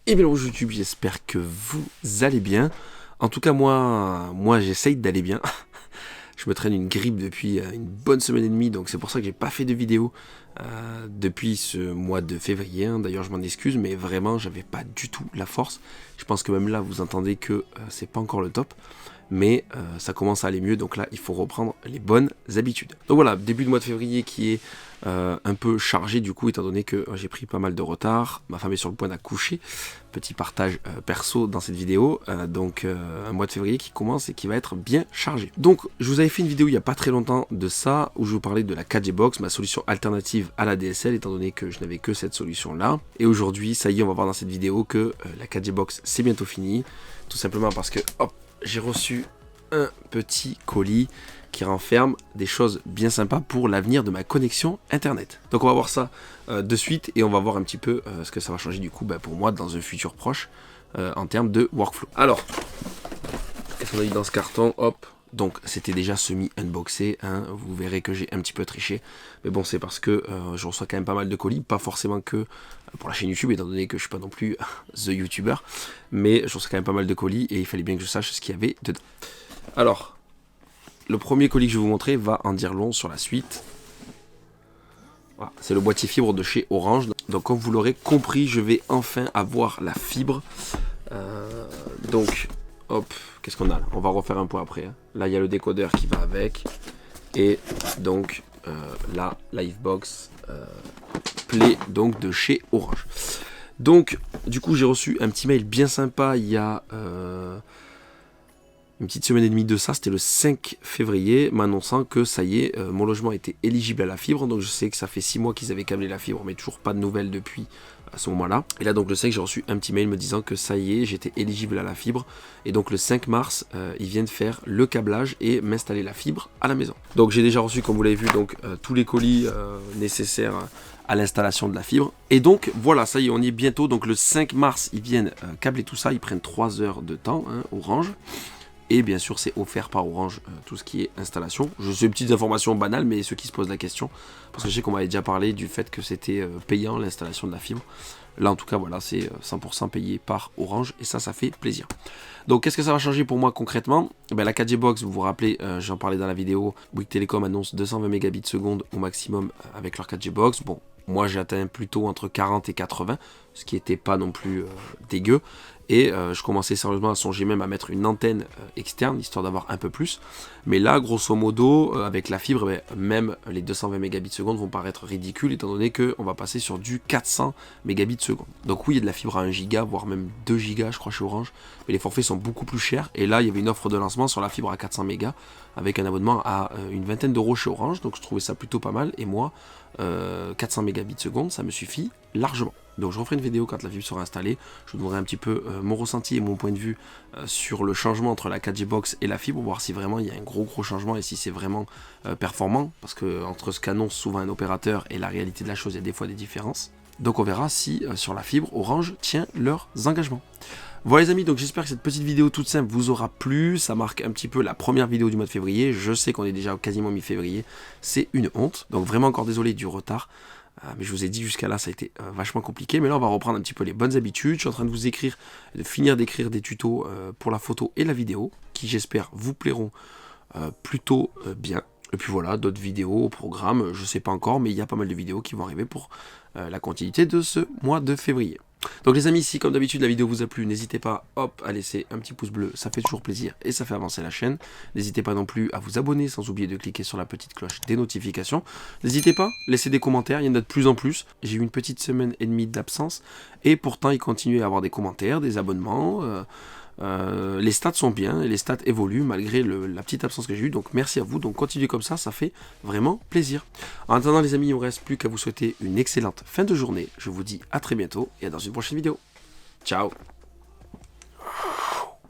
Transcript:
Et bien bonjour YouTube, j'espère que vous allez bien. En tout cas moi j'essaye d'aller bien. Je me traîne une grippe depuis une bonne semaine et demie, donc c'est pour ça que j'ai pas fait de vidéo depuis ce mois de février. D'ailleurs je m'en excuse, mais vraiment j'avais pas du tout la force. Je pense que même là vous entendez que c'est pas encore le top. Mais ça commence à aller mieux, donc là il faut reprendre les bonnes habitudes. Donc voilà, début de mois de février qui est un peu chargé du coup, étant donné que j'ai pris pas mal de retard, ma femme est sur le point d'accoucher, petit partage perso dans cette vidéo, donc un mois de février qui commence et qui va être bien chargé. Donc je vous avais fait une vidéo il n'y a pas très longtemps de ça, où je vous parlais de la 4G Box, ma solution alternative à la DSL, étant donné que je n'avais que cette solution là, et aujourd'hui ça y est, on va voir dans cette vidéo que la 4G Box c'est bientôt fini, tout simplement parce que hop, j'ai reçu un petit colis qui renferme des choses bien sympas pour l'avenir de ma connexion internet. Donc on va voir ça de suite et on va voir un petit peu ce que ça va changer du coup pour moi dans un futur proche en termes de workflow. Alors, qu'est-ce qu'on a eu dans ce carton? Hop, donc c'était déjà semi-unboxé, hein. Vous verrez que j'ai un petit peu triché, mais bon c'est parce que je reçois quand même pas mal de colis, pas forcément que pour la chaîne YouTube, étant donné que je suis pas non plus the YouTuber, mais je reçois quand même pas mal de colis et il fallait bien que je sache ce qu'il y avait dedans. Alors, le premier colis que je vais vous montrer va en dire long sur la suite. Voilà, c'est le boîtier fibre de chez Orange. Donc comme vous l'aurez compris, je vais enfin avoir la fibre. Donc, hop, qu'est-ce qu'on a là? On va refaire un point après. Hein. Là, il y a le décodeur qui va avec. Et donc, la Livebox Play donc, de chez Orange. Donc, du coup, j'ai reçu un petit mail bien sympa il y a... une petite semaine et demie de ça, c'était le 5 février, m'annonçant que ça y est, mon logement était éligible à la fibre. Donc je sais que ça fait 6 mois qu'ils avaient câblé la fibre, mais toujours pas de nouvelles depuis à ce moment-là. Et là donc le 5, j'ai reçu un petit mail me disant que ça y est, j'étais éligible à la fibre. Et donc le 5 mars, ils viennent faire le câblage et m'installer la fibre à la maison. Donc j'ai déjà reçu, comme vous l'avez vu, donc tous les colis nécessaires à l'installation de la fibre. Et donc voilà, ça y est, on y est bientôt. Donc le 5 mars, ils viennent câbler tout ça. Ils prennent 3 heures de temps, hein, Orange. Et bien sûr, c'est offert par Orange, tout ce qui est installation. Je sais, petites informations banales, mais ceux qui se posent la question, parce que je sais qu'on m'avait déjà parlé du fait que c'était payant l'installation de la fibre. Là, en tout cas, voilà, c'est 100% payé par Orange, et ça fait plaisir. Donc, qu'est-ce que ça va changer pour moi concrètement? La 4G Box, vous vous rappelez, j'en parlais dans la vidéo, Bouygues Telecom annonce 220 mégabits seconde au maximum avec leur 4G Box. Bon, moi j'atteins plutôt entre 40 et 80, ce qui n'était pas non plus dégueu. Et je commençais sérieusement à songer même à mettre une antenne externe, histoire d'avoir un peu plus. Mais là, grosso modo, avec la fibre, même les 220 mégabits seconde vont paraître ridicules, étant donné qu'on va passer sur du 400 mégabits seconde. Donc oui, il y a de la fibre à 1 giga, voire même 2 gigas, je crois, chez Orange. Mais les forfaits sont beaucoup plus chers. Et là, il y avait une offre de lancement sur la fibre à 400 mégas, avec un abonnement à une vingtaine d'euros chez Orange. Donc je trouvais ça plutôt pas mal. Et moi, 400 mégabits seconde, ça me suffit largement. Donc je referai une vidéo quand la fibre sera installée, je vous donnerai un petit peu mon ressenti et mon point de vue sur le changement entre la 4G Box et la fibre, voir si vraiment il y a un gros changement et si c'est vraiment performant, parce que entre ce qu'annonce souvent un opérateur et la réalité de la chose, il y a des fois des différences. Donc on verra si sur la fibre, Orange tient leurs engagements. Voilà les amis, donc j'espère que cette petite vidéo toute simple vous aura plu, ça marque un petit peu la première vidéo du mois de février, je sais qu'on est déjà quasiment mi-février, c'est une honte, donc vraiment encore désolé du retard. Mais je vous ai dit jusqu'à là ça a été vachement compliqué, mais là on va reprendre un petit peu les bonnes habitudes. Je suis en train de vous écrire, de finir d'écrire des tutos pour la photo et la vidéo, qui j'espère vous plairont plutôt bien. Et puis voilà, d'autres vidéos au programme, je sais pas encore, mais il y a pas mal de vidéos qui vont arriver pour la continuité de ce mois de février. Donc les amis, si comme d'habitude la vidéo vous a plu, n'hésitez pas à laisser un petit pouce bleu, ça fait toujours plaisir et ça fait avancer la chaîne. N'hésitez pas non plus à vous abonner sans oublier de cliquer sur la petite cloche des notifications. N'hésitez pas, laissez des commentaires, il y en a de plus en plus. J'ai eu une petite semaine et demie d'absence et pourtant il continue à avoir des commentaires, des abonnements. Les stats sont bien et les stats évoluent malgré la petite absence que j'ai eue, donc merci à vous, donc continuez comme ça fait vraiment plaisir. En attendant les amis, il ne me reste plus qu'à vous souhaiter une excellente fin de journée, je vous dis à très bientôt et à dans une prochaine vidéo. Ciao.